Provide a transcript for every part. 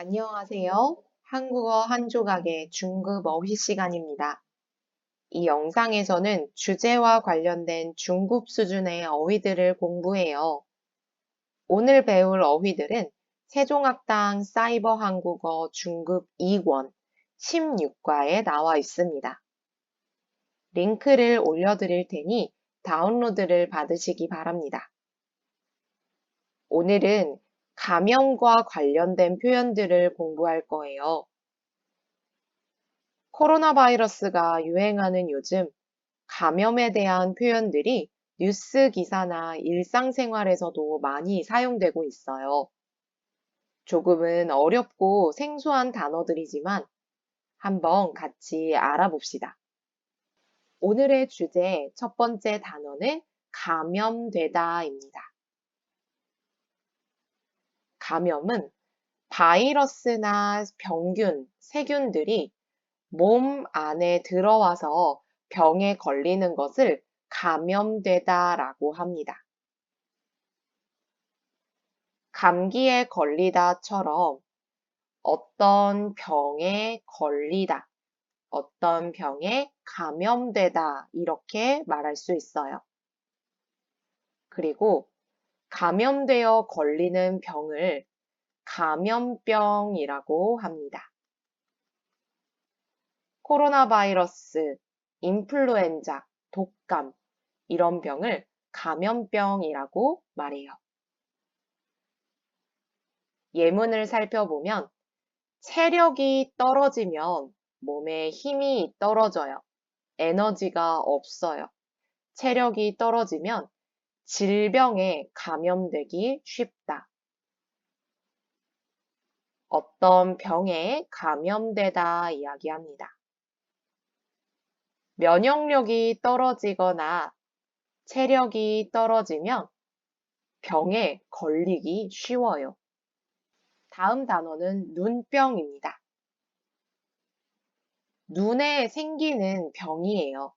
안녕하세요. 한국어 한 조각의 중급 어휘 시간입니다. 이 영상에서는 주제와 관련된 중급 수준의 어휘들을 공부해요. 오늘 배울 어휘들은 세종학당 사이버 한국어 중급 2권 16과에 나와 있습니다. 링크를 올려드릴 테니 다운로드를 받으시기 바랍니다. 오늘은 감염과 관련된 표현들을 공부할 거예요. 코로나 바이러스가 유행하는 요즘 감염에 대한 표현들이 뉴스 기사나 일상생활에서도 많이 사용되고 있어요. 조금은 어렵고 생소한 단어들이지만 한번 같이 알아봅시다. 오늘의 주제 첫 번째 단어는 감염되다입니다. 감염은 바이러스나 병균, 세균들이 몸 안에 들어와서 병에 걸리는 것을 감염되다라고 합니다. 감기에 걸리다처럼 어떤 병에 걸리다, 어떤 병에 감염되다 이렇게 말할 수 있어요. 그리고 감염되어 걸리는 병을 감염병이라고 합니다. 코로나 바이러스, 인플루엔자, 독감, 이런 병을 감염병이라고 말해요. 예문을 살펴보면 체력이 떨어지면 몸에 힘이 떨어져요. 에너지가 없어요. 체력이 떨어지면 질병에 감염되기 쉽다. 어떤 병에 감염되다 이야기합니다. 면역력이 떨어지거나 체력이 떨어지면 병에 걸리기 쉬워요. 다음 단어는 눈병입니다. 눈에 생기는 병이에요.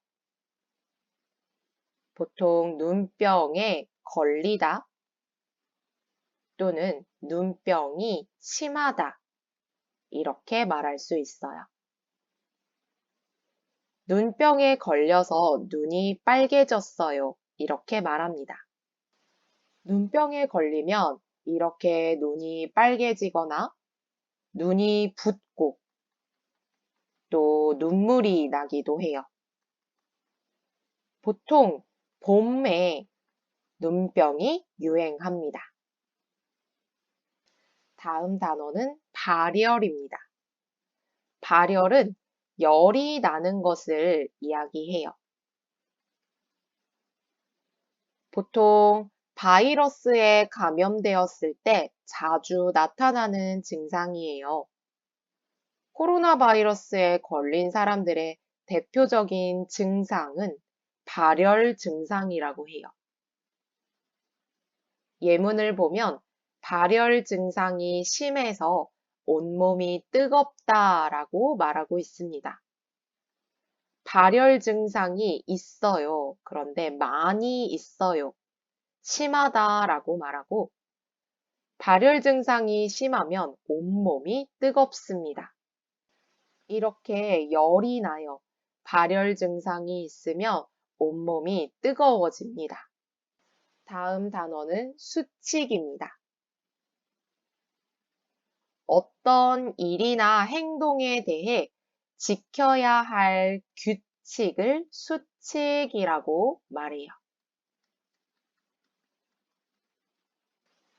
보통 눈병에 걸리다 또는 눈병이 심하다 이렇게 말할 수 있어요. 눈병에 걸려서 눈이 빨개졌어요. 이렇게 말합니다. 눈병에 걸리면 이렇게 눈이 빨개지거나 눈이 붓고 또 눈물이 나기도 해요. 보통 봄에 눈병이 유행합니다. 다음 단어는 발열입니다. 발열은 열이 나는 것을 이야기해요. 보통 바이러스에 감염되었을 때 자주 나타나는 증상이에요. 코로나 바이러스에 걸린 사람들의 대표적인 증상은 발열 증상이라고 해요. 예문을 보면 발열 증상이 심해서 온몸이 뜨겁다라고 말하고 있습니다. 발열 증상이 있어요. 그런데 많이 있어요. 심하다라고 말하고 발열 증상이 심하면 온몸이 뜨겁습니다. 이렇게 열이 나요. 발열 증상이 있으면 온몸이 뜨거워집니다. 다음 단어는 수칙입니다. 어떤 일이나 행동에 대해 지켜야 할 규칙을 수칙이라고 말해요.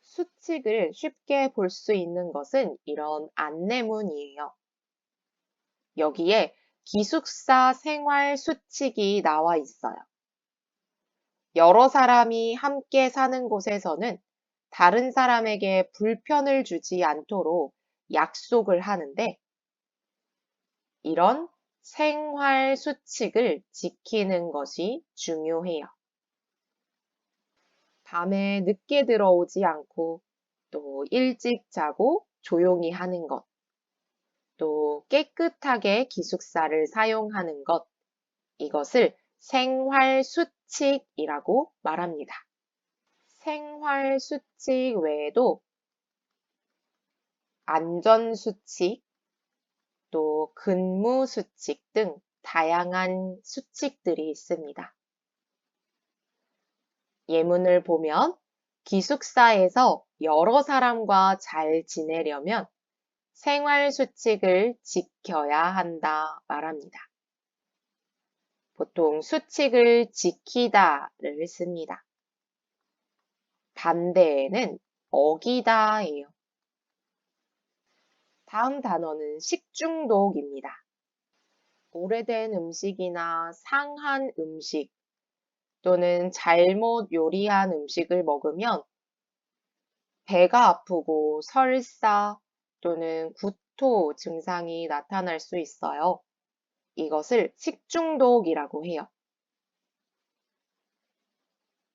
수칙을 쉽게 볼 수 있는 것은 이런 안내문이에요. 여기에 기숙사 생활 수칙이 나와 있어요. 여러 사람이 함께 사는 곳에서는 다른 사람에게 불편을 주지 않도록 약속을 하는데 이런 생활 수칙을 지키는 것이 중요해요. 밤에 늦게 들어오지 않고 또 일찍 자고 조용히 하는 것, 또 깨끗하게 기숙사를 사용하는 것, 이것을 생활 수칙이라고 말합니다. 생활 수칙 외에도 안전수칙, 또 근무수칙 등 다양한 수칙들이 있습니다. 예문을 보면 기숙사에서 여러 사람과 잘 지내려면 생활수칙을 지켜야 한다 말합니다. 보통 수칙을 지키다를 씁니다. 반대에는 어기다예요. 다음 단어는 식중독입니다. 오래된 음식이나 상한 음식 또는 잘못 요리한 음식을 먹으면 배가 아프고 설사 또는 구토 증상이 나타날 수 있어요. 이것을 식중독이라고 해요.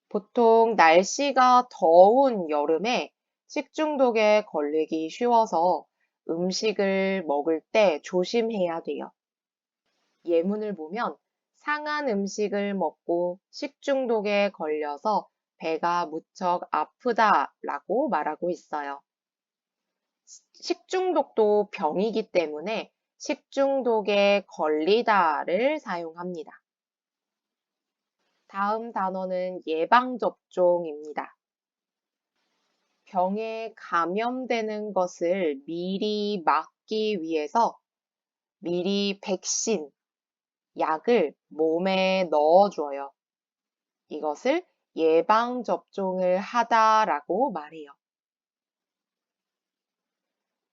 보통 날씨가 더운 여름에 식중독에 걸리기 쉬워서 음식을 먹을 때 조심해야 돼요. 예문을 보면 상한 음식을 먹고 식중독에 걸려서 배가 무척 아프다라고 말하고 있어요. 식중독도 병이기 때문에 식중독에 걸리다를 사용합니다. 다음 단어는 예방접종입니다. 병에 감염되는 것을 미리 막기 위해서 미리 백신, 약을 몸에 넣어줘요. 이것을 예방접종을 하다라고 말해요.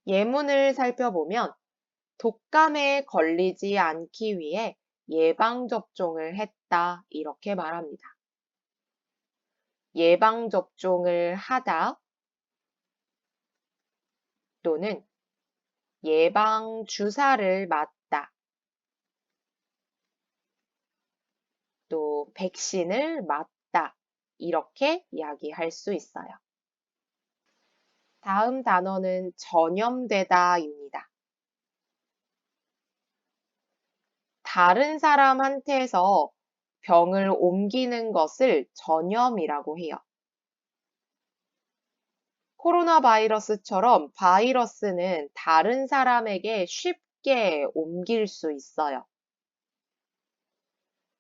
예문을 살펴보면 독감에 걸리지 않기 위해 예방접종을 했다 이렇게 말합니다. 예방접종을 하다 또는 예방주사를 맞다 또 백신을 맞다 이렇게 이야기할 수 있어요. 다음 단어는 전염되다입니다. 다른 사람한테서 병을 옮기는 것을 전염이라고 해요. 코로나 바이러스처럼 바이러스는 다른 사람에게 쉽게 옮길 수 있어요.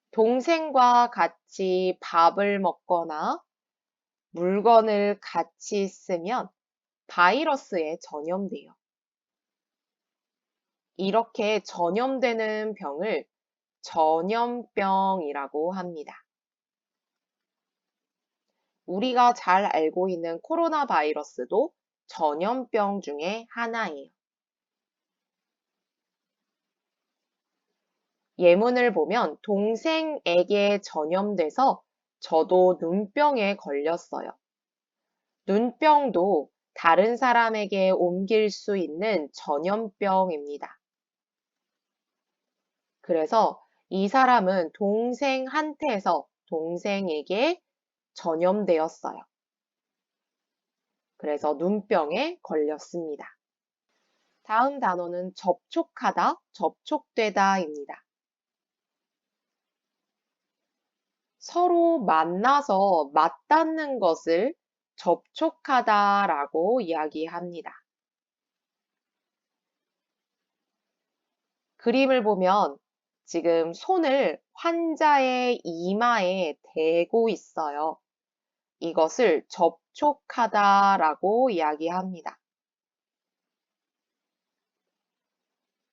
동생과 같이 밥을 먹거나 물건을 같이 쓰면 바이러스에 전염돼요. 이렇게 전염되는 병을 전염병이라고 합니다. 우리가 잘 알고 있는 코로나 바이러스도 전염병 중에 하나예요. 예문을 보면 동생에게 전염돼서 저도 눈병에 걸렸어요. 눈병도 다른 사람에게 옮길 수 있는 전염병입니다. 그래서 이 사람은 동생한테서 동생에게 전염되었어요. 그래서 눈병에 걸렸습니다. 다음 단어는 접촉하다, 접촉되다입니다. 서로 만나서 맞닿는 것을 접촉하다라고 이야기합니다. 그림을 보면 지금 손을 환자의 이마에 대고 있어요. 이것을 접촉하다라고 이야기합니다.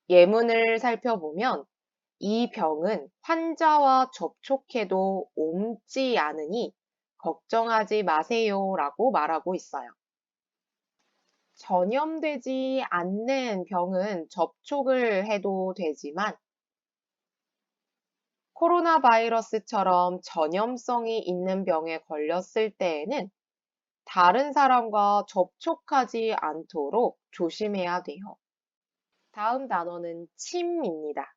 예문을 살펴보면 이 병은 환자와 접촉해도 옮지 않으니 걱정하지 마세요라고 말하고 있어요. 전염되지 않는 병은 접촉을 해도 되지만 코로나 바이러스처럼 전염성이 있는 병에 걸렸을 때에는 다른 사람과 접촉하지 않도록 조심해야 돼요. 다음 단어는 침입니다.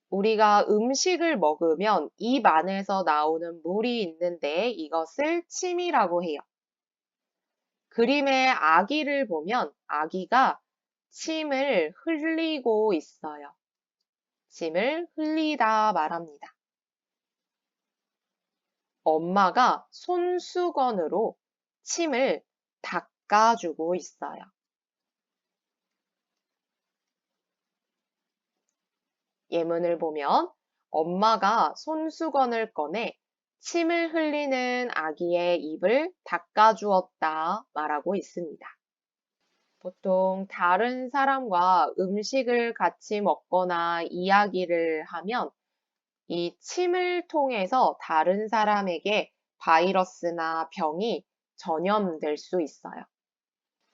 우리가 음식을 먹으면 입 안에서 나오는 물이 있는데 이것을 침이라고 해요. 그림의 아기를 보면 아기가 침을 흘리고 있어요. 침을 흘리다 말합니다. 엄마가 손수건으로 침을 닦아주고 있어요. 예문을 보면 엄마가 손수건을 꺼내 침을 흘리는 아기의 입을 닦아주었다 말하고 있습니다. 보통 다른 사람과 음식을 같이 먹거나 이야기를 하면 이 침을 통해서 다른 사람에게 바이러스나 병이 전염될 수 있어요.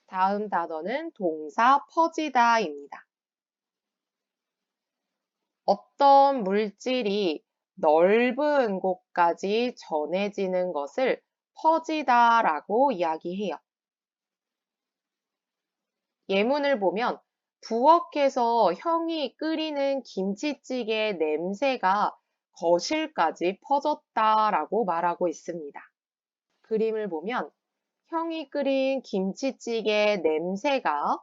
다음 단어는 동사 퍼지다입니다. 어떤 물질이 넓은 곳까지 전해지는 것을 퍼지다라고 이야기해요. 예문을 보면 부엌에서 형이 끓이는 김치찌개 냄새가 거실까지 퍼졌다라고 말하고 있습니다. 그림을 보면 형이 끓인 김치찌개 냄새가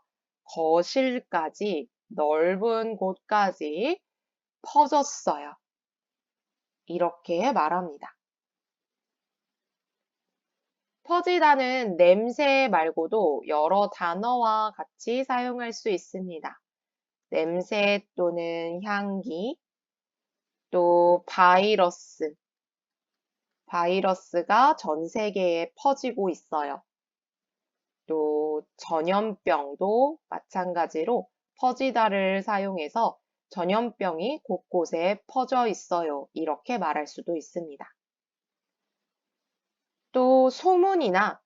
거실까지 넓은 곳까지 퍼졌어요. 이렇게 말합니다. 퍼지다는 냄새 말고도 여러 단어와 같이 사용할 수 있습니다. 냄새 또는 향기, 또 바이러스. 바이러스가 전 세계에 퍼지고 있어요. 또 전염병도 마찬가지로 퍼지다를 사용해서 전염병이 곳곳에 퍼져 있어요. 이렇게 말할 수도 있습니다. 또 소문이나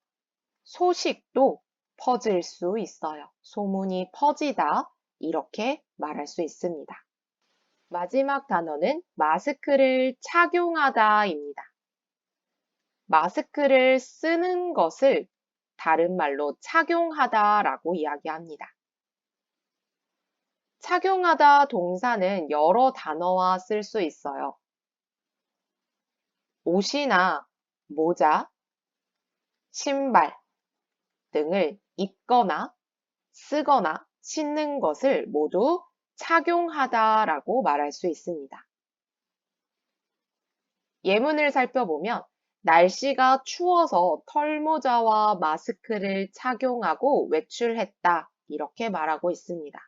소식도 퍼질 수 있어요. 소문이 퍼지다 이렇게 말할 수 있습니다. 마지막 단어는 마스크를 착용하다입니다. 마스크를 쓰는 것을 다른 말로 착용하다라고 이야기합니다. 착용하다 동사는 여러 단어와 쓸 수 있어요. 옷이나 모자, 신발 등을 입거나 쓰거나 신는 것을 모두 착용하다라고 말할 수 있습니다. 예문을 살펴보면 날씨가 추워서 털모자와 마스크를 착용하고 외출했다. 이렇게 말하고 있습니다.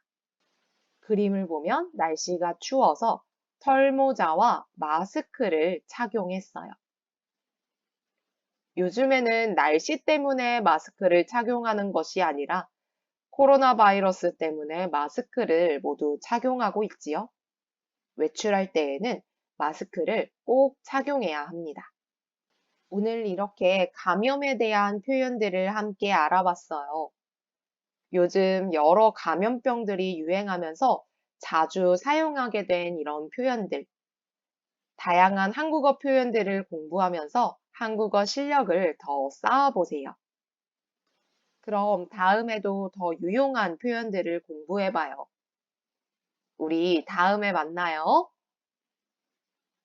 그림을 보면 날씨가 추워서 털모자와 마스크를 착용했어요. 요즘에는 날씨 때문에 마스크를 착용하는 것이 아니라 코로나 바이러스 때문에 마스크를 모두 착용하고 있지요. 외출할 때에는 마스크를 꼭 착용해야 합니다. 오늘 이렇게 감염에 대한 표현들을 함께 알아봤어요. 요즘 여러 감염병들이 유행하면서 자주 사용하게 된 이런 표현들, 다양한 한국어 표현들을 공부하면서 한국어 실력을 더 쌓아보세요. 그럼 다음에도 더 유용한 표현들을 공부해봐요. 우리 다음에 만나요.